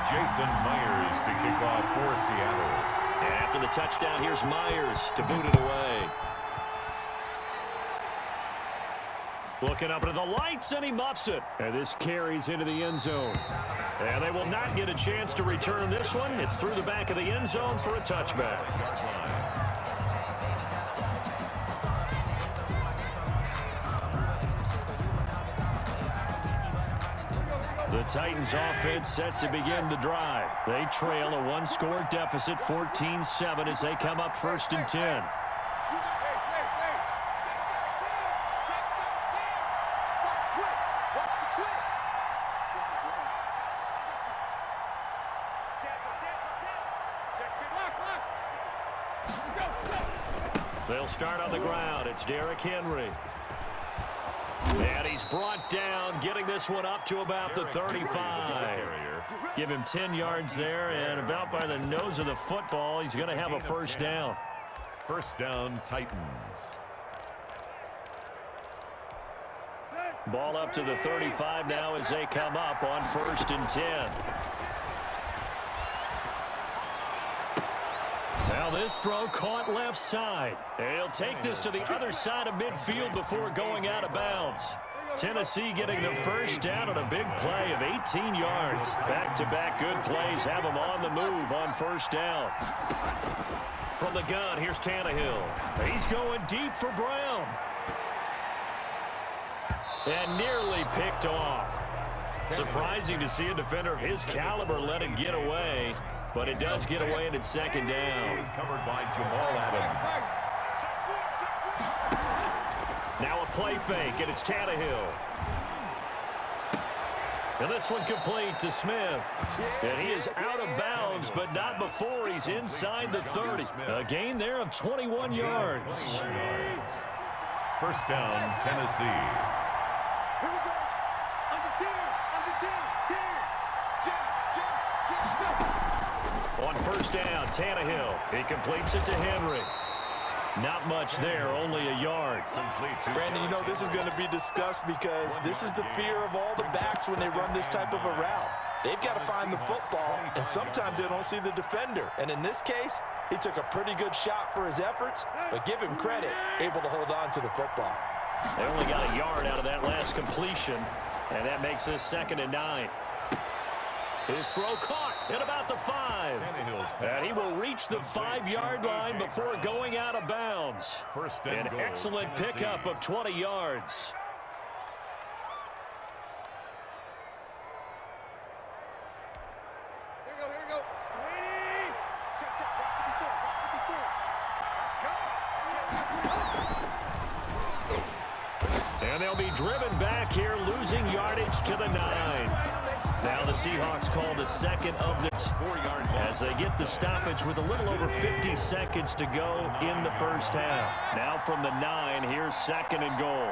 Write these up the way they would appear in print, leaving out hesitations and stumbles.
Jason Myers to kick off for Seattle. And after the touchdown, here's Myers to boot it away. Looking up into the lights, and he muffs it. And this carries into the end zone. And they will not get a chance to return this one. It's through the back of the end zone for a touchback. The Titans offense set to begin the drive. They trail a one-score deficit, 14-7, as they come up 1st and 10. They'll start on the ground. It's Derrick Henry. And he's brought down, getting this one up to about the 35. Give him 10 yards there, and about by the nose of the football, he's going to have a first down. First down, Titans. Ball up to the 35 now as they come up on 1st and 10. Now this throw caught left side. He'll take this to the other side of midfield before going out of bounds. Tennessee getting the first down on a big play of 18 yards. Back-to-back good plays have them on the move on first down. From the gun, here's Tannehill. He's going deep for Brown. And nearly picked off. Surprising to see a defender of his caliber let it get away. But it does get away and it's second down. Is covered by Jamal Adams. Now a play fake, and it's Tannehill. And this one complete to Smith. And he is out of bounds, but not before he's inside the 30. A gain there of 21 yards. First down, Tennessee. Here we go. Under 10. On first down, Tannehill. He completes it to Henry. Not much there, only a yard. Brandon, you know this is going to be discussed because this is the fear of all the backs when they run this type of a route. They've got to find the football, and sometimes they don't see the defender. And in this case, he took a pretty good shot for his efforts, but give him credit, able to hold on to the football. They only got a yard out of that last completion, and that makes this 2nd and 9. His throw caught at about the 5. And he will reach the 5-yard line before going out of bounds. An excellent pickup of 20 yards. Here we go. Ready? Check. Let's go. And they'll be driven back here, losing yardage to the 9. Now the Seahawks call the second of this 4-yard as they get the stoppage with a little over 50 seconds to go in the first half. Now from the 9, here's 2nd and goal.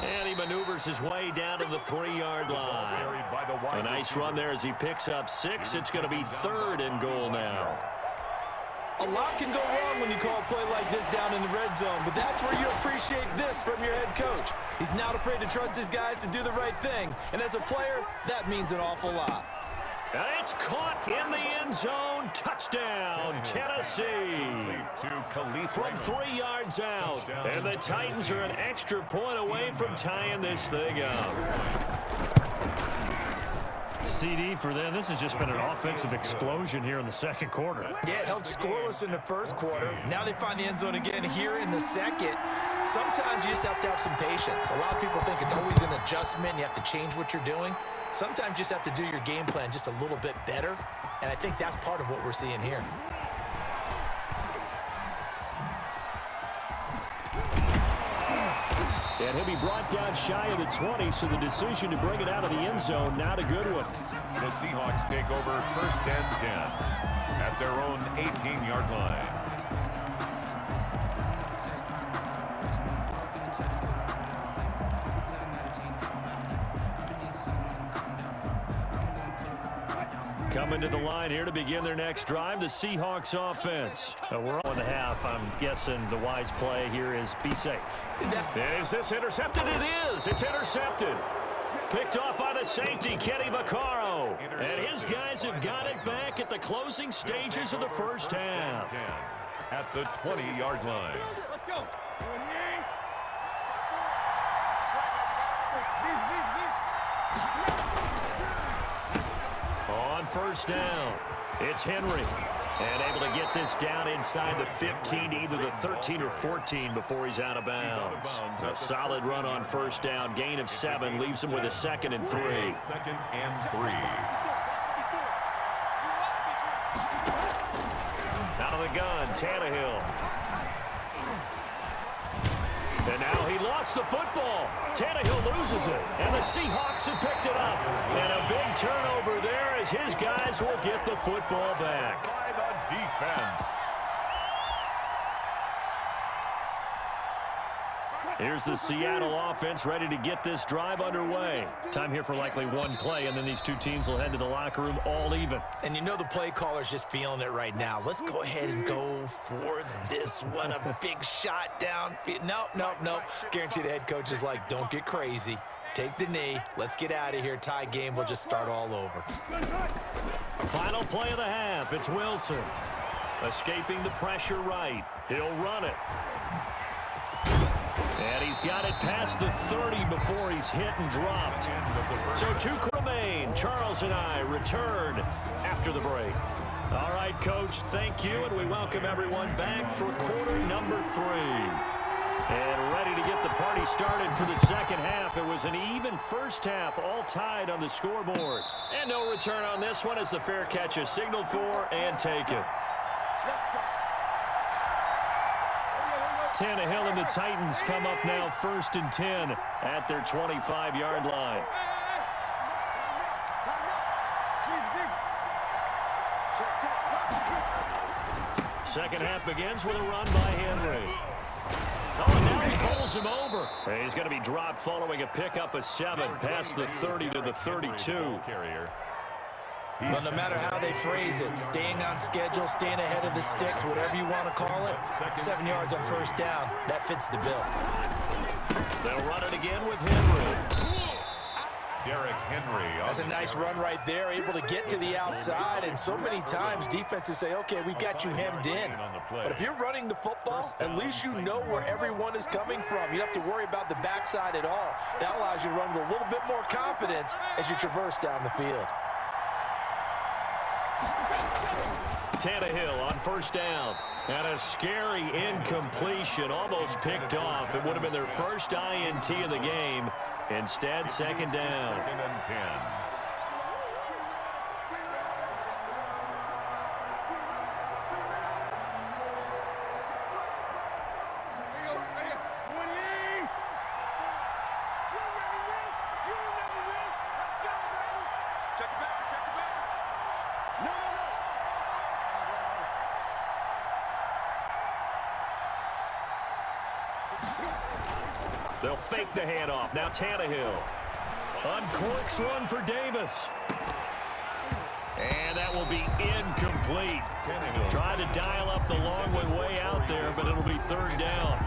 And he maneuvers his way down to the 3-yard line. A nice run there as he picks up 6. It's going to be 3rd and goal now. A lot can go wrong when you call a play like this down in the red zone, but that's where you appreciate this from your head coach. He's not afraid to trust his guys to do the right thing, and as a player, that means an awful lot. And it's caught in the end zone. Touchdown, Tennessee. From 3 yards out, and the Titans are an extra point away from tying this thing up. CD for them. This has just been an offensive explosion here in the second quarter. Yeah, it held scoreless in the first quarter. Now they find the end zone again here in the second. Sometimes you just have to have some patience. A lot of people think it's always an adjustment. You have to change what you're doing. Sometimes you just have to do your game plan just a little bit better, and I think that's part of what we're seeing here. And he'll be brought down shy of the 20, so the decision to bring it out of the end zone, not a good one. The Seahawks take over 1st and 10 at their own 18-yard line. Coming to the line here to begin their next drive, the Seahawks offense. We're on the half. I'm guessing the wise play here is be safe. Is this intercepted? It is. It's intercepted. Picked off by the safety, Kenny Vaccaro. And his guys have got it back at the closing stages of the first half. At the 20-yard line. Let's go. On first down, it's Henry. And able to get this down inside the 15, either the 13 or 14 before he's out of bounds. A solid run on first down. Gain of 7 leaves him with a 2nd and 3. 2nd and 3. Out of the gun, Tannehill. And now he lost the football. Tannehill loses it, and the Seahawks have picked it up. And a big turnover there as his guys will get the football back. By the defense. Here's the Seattle offense ready to get this drive underway. Time here for likely one play, and then these two teams will head to the locker room all even. And you know the play caller's just feeling it right now. Let's go ahead and go for this one. A big shot downfield. Nope. Guarantee the head coach is like, don't get crazy. Take the knee. Let's get out of here. Tie game. We'll just start all over. Final play of the half. It's Wilson. Escaping the pressure right. He'll run it. And he's got it past the 30 before he's hit and dropped. So 2 remain. Charles and I return after the break. All right, Coach, thank you, and we welcome everyone back for quarter number 3. And ready to get the party started for the second half. It was an even first half, all tied on the scoreboard. And no return on this one as the fair catch is signaled for and taken. Tannehill and the Titans come up now 1st and 10 at their 25-yard line. Second half begins with a run by Henry. Oh, and now he pulls him over. He's going to be dropped following a pickup of 7 past the 30 to the 32. Well, no matter how they phrase it, staying on schedule, staying ahead of the sticks, whatever you want to call it, 7 yards on first down, that fits the bill. They'll run it again with Henry. Derrick Henry. That's a nice run right there, able to get to the outside, and so many times defenses say, okay, we got you hemmed in. But if you're running the football, at least you know where everyone is coming from. You don't have to worry about the backside at all. That allows you to run with a little bit more confidence as you traverse down the field. Tannehill on first down. And a scary incompletion, almost picked off. It would have been their first INT of the game. Instead, second down. 2nd and 10. They'll fake the handoff. Now Tannehill uncorks one for Davis. And that will be incomplete. Trying to dial up the long way out there, but it'll be 3rd down.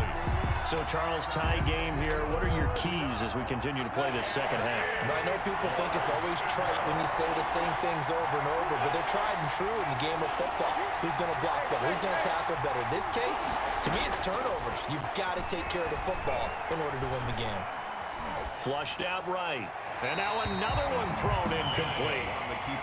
So, Charles, tie game here. What are your keys as we continue to play this second half? I know people think it's always trite when you say the same things over and over, but they're tried and true in the game of football. Who's going to block better? Who's going to tackle better? In this case, to me, it's turnovers. You've got to take care of the football in order to win the game. Flushed out right. And now another one thrown incomplete.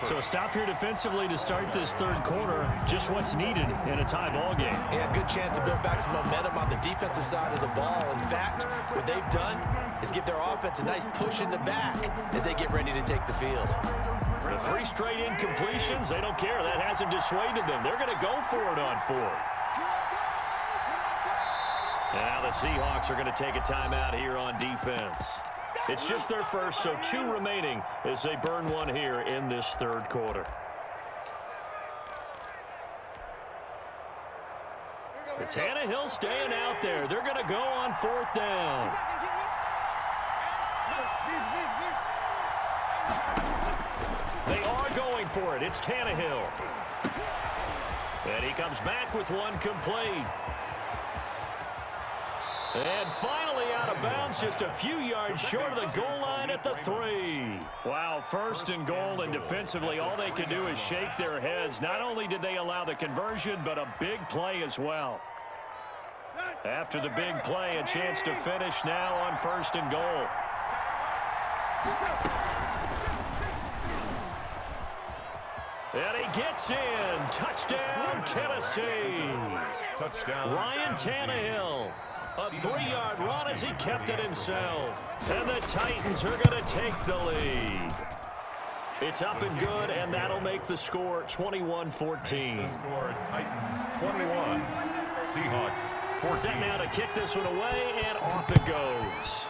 So a stop here defensively to start this 3rd quarter. Just what's needed in a tie ball game. Yeah, good chance to build back some momentum on the defensive side of the ball. In fact, what they've done is give their offense a nice push in the back as they get ready to take the field. The 3 straight incompletions, they don't care. That hasn't dissuaded them. They're going to go for it on 4th. And now the Seahawks are going to take a timeout here on defense. It's just their first, so 2 remaining as they burn one here in this 3rd quarter. The Tannehill staying out there. They're going to go on 4th down. They are going for it. It's Tannehill. And he comes back with one complete. And finally out of bounds, just a few yards short of the goal line at the 3. Wow, first and goal, and defensively all they can do is shake their heads. Not only did they allow the conversion, but a big play as well. After the big play, a chance to finish now on first and goal. And he gets in. Touchdown, Tennessee. Touchdown. Ryan Tannehill. A 3-yard run as he kept it himself. And the Titans are going to take the lead. It's up and good, and that'll make the score 21-14. Score Titans 21. Seahawks 14. Set now to kick this one away, and off it goes.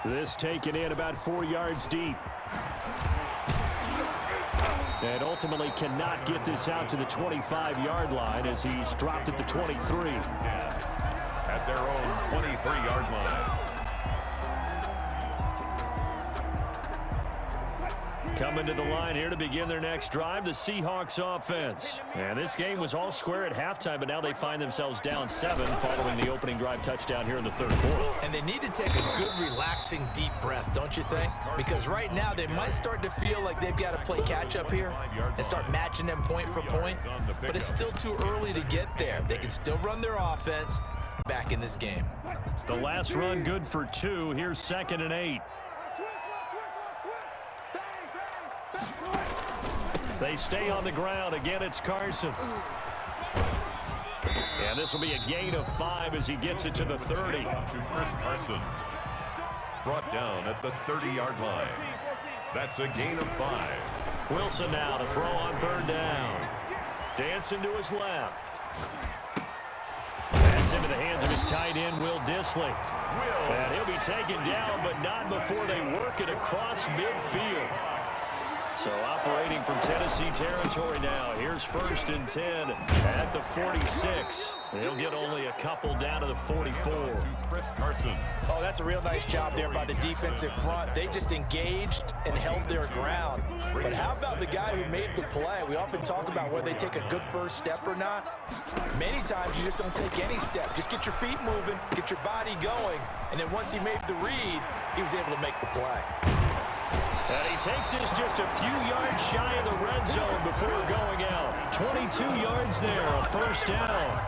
This taken in about 4 yards deep. And ultimately cannot get this out to the 25-yard line as he's dropped at the 23. At their own 23-yard line. Coming to the line here to begin their next drive, the Seahawks offense. And this game was all square at halftime, but now they find themselves down 7 following the opening drive touchdown here in the third quarter. And they need to take a good, relaxing, deep breath, don't you think? Because right now they might start to feel like they've got to play catch-up here and start matching them point for point. But it's still too early to get there. They can still run their offense back in this game. The last run good for 2. Here's 2nd and 8. They stay on the ground. Again, it's Carson. And this will be a gain of 5 as he gets it to the 30. To Chris Carson. Brought down at the 30-yard line. That's a gain of 5. Wilson now to throw on 3rd down. Dancing to his left. That's into the hands of his tight end, Will Dissly. And he'll be taken down, but not before they work it across midfield. So operating from Tennessee territory now. Here's 1st and 10 at the 46. They'll get only a couple down to the 44. To Chris Carson. Oh, that's a real nice job there by the defensive front. They just engaged and held their ground. But how about the guy who made the play? We often talk about whether they take a good first step or not. Many times you just don't take any step. Just get your feet moving, get your body going. And then once he made the read, he was able to make the play. And he takes this just a few yards shy of the red zone before going out. 22 yards there, a 1st down.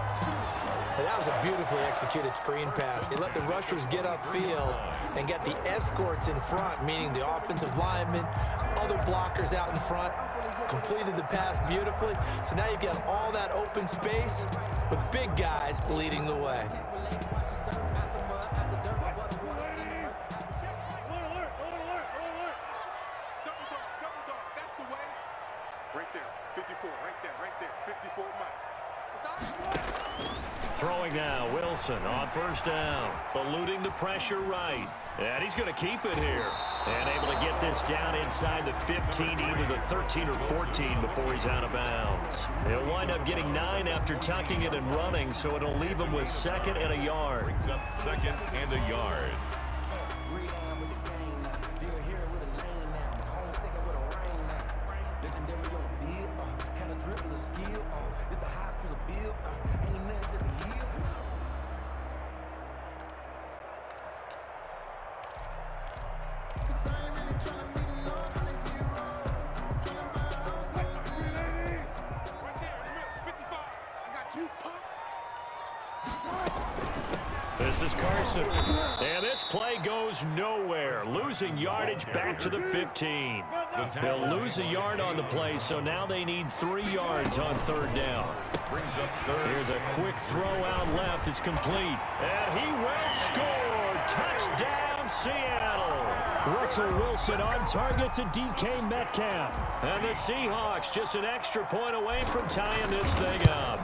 And that was a beautifully executed screen pass. They let the rushers get upfield and get the escorts in front, meaning the offensive linemen, other blockers out in front, completed the pass beautifully. So now you've got all that open space with big guys leading the way. Throwing now, Wilson on 1st down, eluding the pressure right. And he's going to keep it here. And able to get this down inside the 15, either the 13 or 14 before he's out of bounds. He'll wind up getting 9 after tucking it and running, so it'll leave him with 2nd and a yard. Brings up 2nd and a yard. This is Carson. And this play goes nowhere. Losing yardage back to the 15. They'll lose a yard on the play, so now they need 3 yards on 3rd down. Brings up 3rd. Here's a quick throw out left. It's complete. And he will score. Touchdown, Seattle. Russell Wilson on target to DK Metcalf. And the Seahawks just an extra point away from tying this thing up.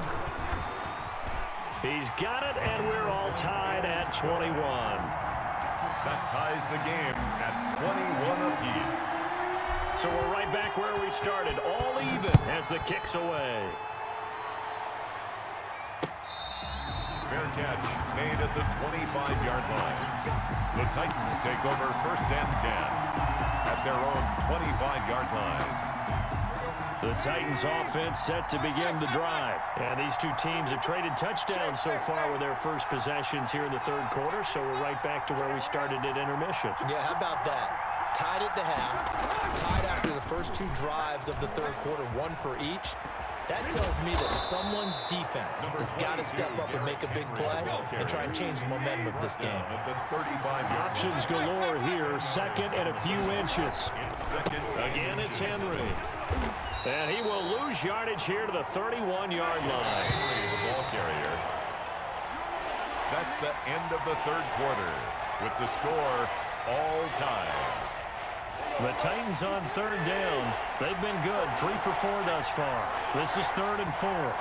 He's got it, and we're all tied at 21. That ties the game at 21 apiece. So we're right back where we started, all even as the kick's away. Fair catch made at the 25-yard line. The Titans take over 1st and 10 at their own 25-yard line. The Titans offense set to begin the drive. And these two teams have traded touchdowns so far with their first possessions here in the third quarter, so we're right back to where we started at intermission. Yeah, how about that? Tied at the half, tied after the first two drives of the third quarter, one for each. That tells me that someone's defense has got to step up and make a big play and try and change the momentum of this game. Options galore here, 2nd and a few inches. Again, it's Henry. And he will lose yardage here to the 31-yard line. The ball carrier. That's the end of the third quarter with the score all tied. The Titans on 3rd down. They've been good, 3 for 4 thus far. This is 3rd and 4.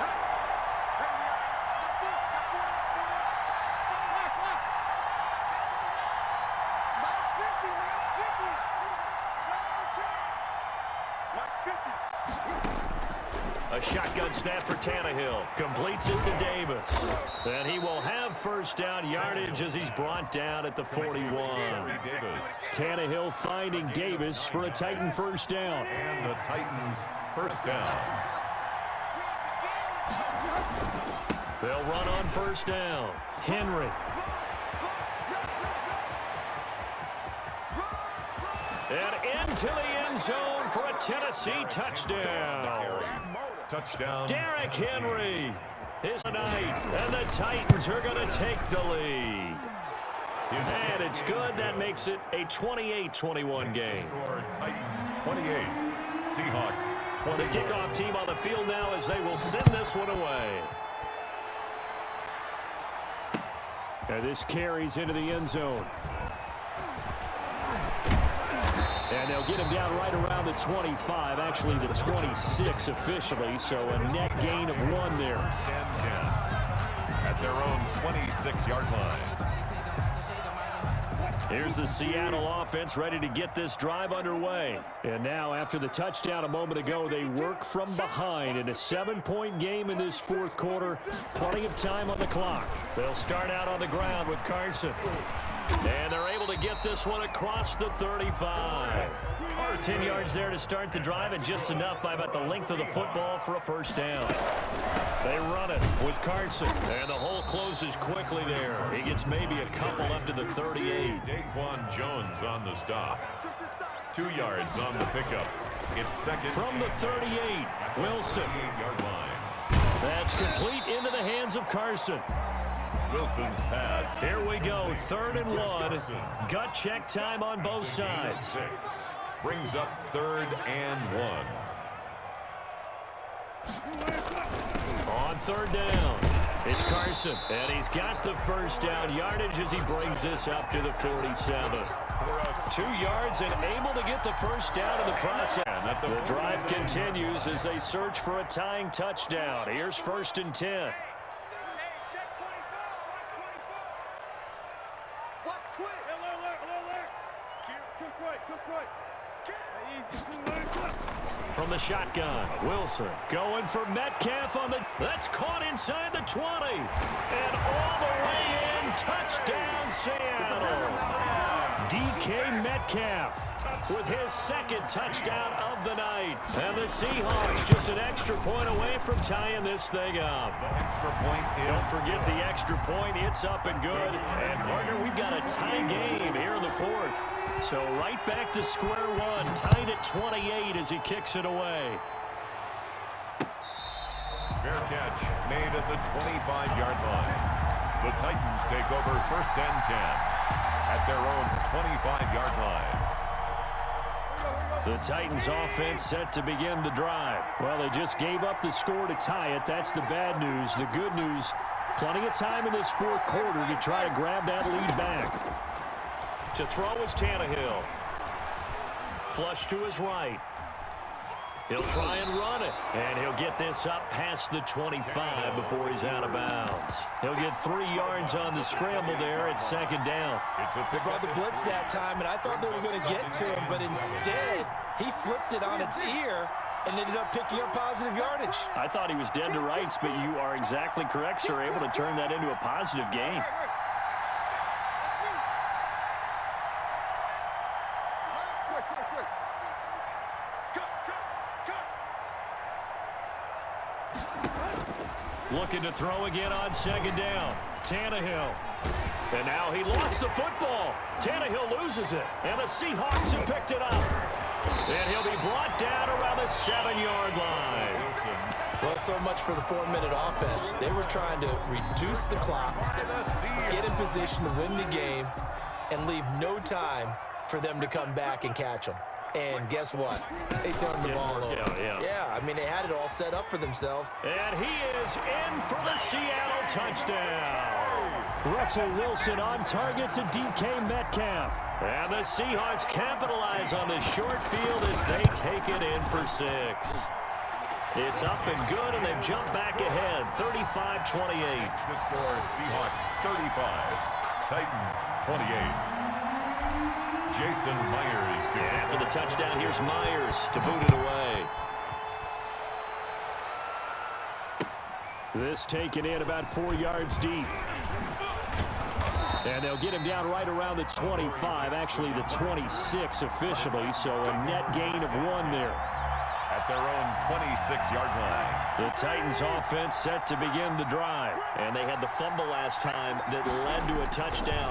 A shotgun snap for Tannehill. Completes it to Davis. And he will have 1st down yardage as he's brought down at the 41. Tannehill finding Davis for a Titan 1st down. And the Titans 1st down. They'll run on 1st down. Henry. And into the end zone for a Tennessee touchdown. Touchdown. Derrick Henry is night, and the Titans are going to take the lead. And it's good. That makes it a 28-21 game. Titans 28, Seahawks 20. The kickoff team on the field now as they will send this one away. And this carries into the end zone. And they'll get him down right around the 25, actually the 26 officially, so a net gain of 1 there. At their own 26-yard line. Here's the Seattle offense ready to get this drive underway. And now, after the touchdown a moment ago, they work from behind in a 7-point game in this 4th quarter. Plenty of time on the clock. They'll start out on the ground with Carson. And they're able to get this one across the 35. 10 yards there to start the drive, and just enough by about the length of the football for a 1st down. They run it with Carson, and the hole closes quickly there. He gets maybe a couple up to the 38. Daquan Jones on the stop. 2 yards on the pickup. It's 2nd. From the 38, Wilson. 8-yard line. That's complete into the hands of Carson. Wilson's pass. Here we go, 3rd and 1. Gut check time on both sides. 6. Brings up 3rd and 1. On 3rd down, it's Carson, and he's got the 1st down yardage as he brings this up to the 47. 2 yards and able to get the 1st down in the process. The drive continues as they search for a tying touchdown. Here's 1st and 10. From the shotgun, Wilson going for Metcalf on the... That's caught inside the 20. And all the way in, touchdown Seattle. DK Metcalf with his 2nd touchdown of the night. And the Seahawks just an extra point away from tying this thing up. Extra point. Don't forget the extra point. It's up and good. And, partner, we've got a tie game here in the 4th. So right back to square one, tied at 28 as he kicks it away. Fair catch made at the 25-yard line. The Titans take over 1st and 10 at their own 25-yard line. The Titans offense set to begin the drive. Well, they just gave up the score to tie it. That's the bad news. The good news, plenty of time in this 4th quarter to try to grab that lead back. To throw is Tannehill. Flush to his right. He'll try and run it. And he'll get this up past the 25 before he's out of bounds. He'll get 3 yards on the scramble there at 2nd down. They brought the blitz that time, and I thought they were going to get to him, but instead, he flipped it on its ear and ended up picking up positive yardage. I thought he was dead to rights, but you are exactly correct, sir. Able to turn that into a positive gain. Looking to throw again on second down. Tannehill. And now he lost the football. Tannehill loses it. And the Seahawks have picked it up. And he'll be brought down around the 7-yard line. Well, so much for the 4-minute offense. They were trying to reduce the clock, get in position to win the game, and leave no time for them to come back and catch them. And guess what? They turned the ball over. Yeah, I mean, they had it all set up for themselves. And he is in for the Seattle touchdown. Russell Wilson on target to DK Metcalf. And the Seahawks capitalize on this short field as they take it in for 6. It's up and good, and they've jumped back ahead, 35-28. The score, Seahawks 35, Titans 28. Jason Myers. And after the touchdown, here's Myers to boot it away. This taken in about 4 yards deep. And they'll get him down right around the 25, actually the 26 officially, so a net gain of 1 there. At their own 26-yard line. The Titans offense set to begin the drive. And they had the fumble last time that led to a touchdown.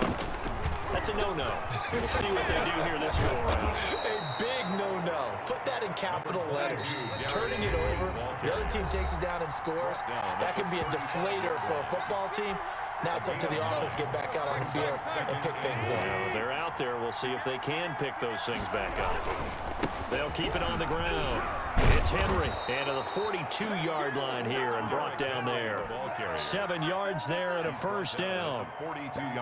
That's a no-no. We'll see what they do here this go-around. A big no-no. Put that in capital letters. Turning it over, the other team takes it down and scores. That can be a deflator for a football team. Now it's up to the offense to get back out on the field and pick things up. They're out there. We'll see if they can pick those things back up. They'll keep it on the ground. It's Henry. And to the 42-yard line here and brought down there. 7 yards there and a first down.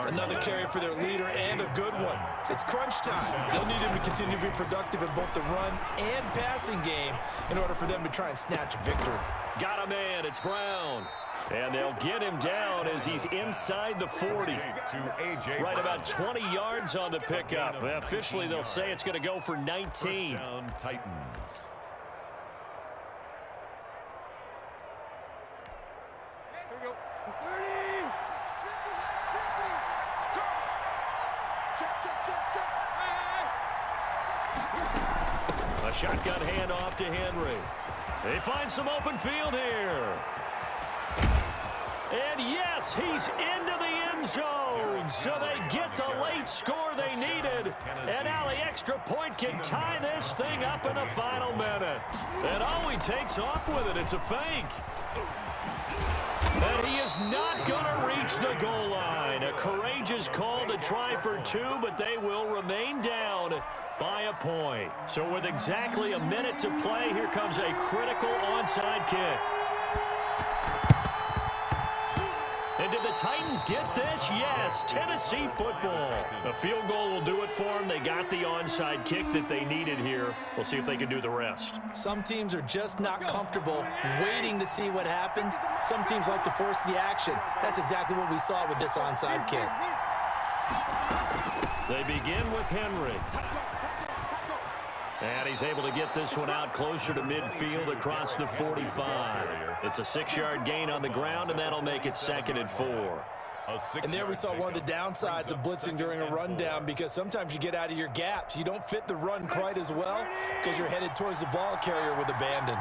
Another carry for their leader and a good one. It's crunch time. They'll need him to continue to be productive in both the run and passing game in order for them to try and snatch a victory. Got a man. It's Brown. And they'll get him down as he's inside the 40. Right about 20 yards on the pickup. Officially, they'll say it's going to go for 19. Titans. Here we go. 30. Check. A shotgun handoff to Henry. They find some open field here. And yes, he's into the end zone. So they get the late score they needed. And now the extra point can tie this thing up in the final minute. And he takes off with it. It's a fake. And he is not going to reach the goal line. A courageous call to try for 2, but they will remain down by a point. So with exactly a minute to play, here comes a critical onside kick. And did the Titans get this? Yes, Tennessee football. A field goal will do it for them. They got the onside kick that they needed here. We'll see if they can do the rest. Some teams are just not comfortable waiting to see what happens. Some teams like to force the action. That's exactly what we saw with this onside kick. They begin with Henry. And he's able to get this one out closer to midfield across the 45. It's a 6-yard gain on the ground, and that'll make it 2nd and 4. And there we saw one of the downsides of blitzing during a rundown, because sometimes you get out of your gaps. You don't fit the run quite as well because you're headed towards the ball carrier with abandon.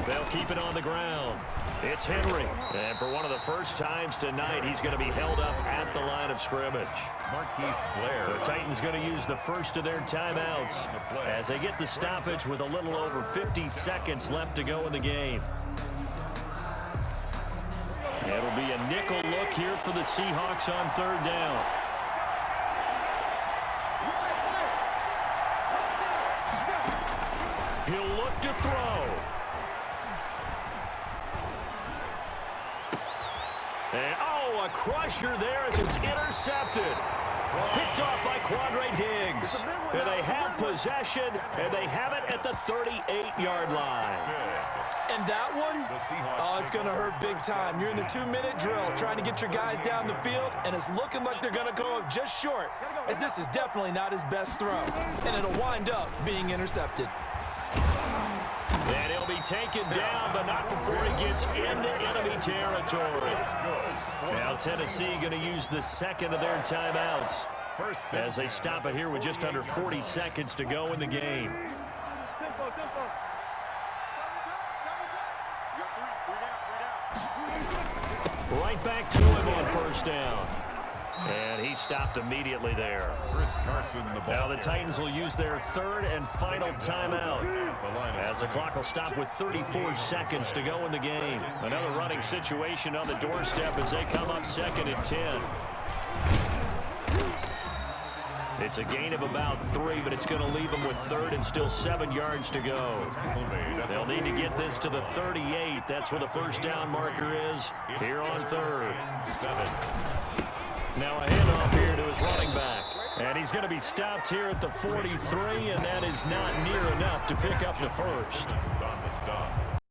They'll keep it on the ground. It's Henry. And for one of the first times tonight, he's going to be held up at the line of scrimmage. Marquise Blair. The Titans going to use the first of their timeouts as they get the stoppage with a little over 50 seconds left to go in the game. It'll be a nickel look here for the Seahawks on 3rd down. He'll look to throw. And, a crusher there as it's intercepted. Picked off by Quandre Diggs. And they have possession, and they have it at the 38-yard line. And that one, oh, it's going to hurt big time. You're in the 2-minute drill trying to get your guys down the field, and it's looking like they're going to go up just short, as this is definitely not his best throw, and it'll wind up being intercepted. And he'll be taken down, but not before he gets into enemy territory. Now Tennessee going to use the second of their timeouts as they stop it here with just under 40 seconds to go in the game. Right back to him on first down. And he stopped immediately there. Now the Titans will use their third and final timeout as the clock will stop with 34 seconds to go in the game. Another running situation on the doorstep as they come up 2nd and 10. It's a gain of about 3, but it's going to leave them with 3rd and still 7 yards to go. They'll need to get this to the 38. That's where the first down marker is here on 3rd. Now a handoff here to his running back. And he's going to be stopped here at the 43, and that is not near enough to pick up the first. On the stop.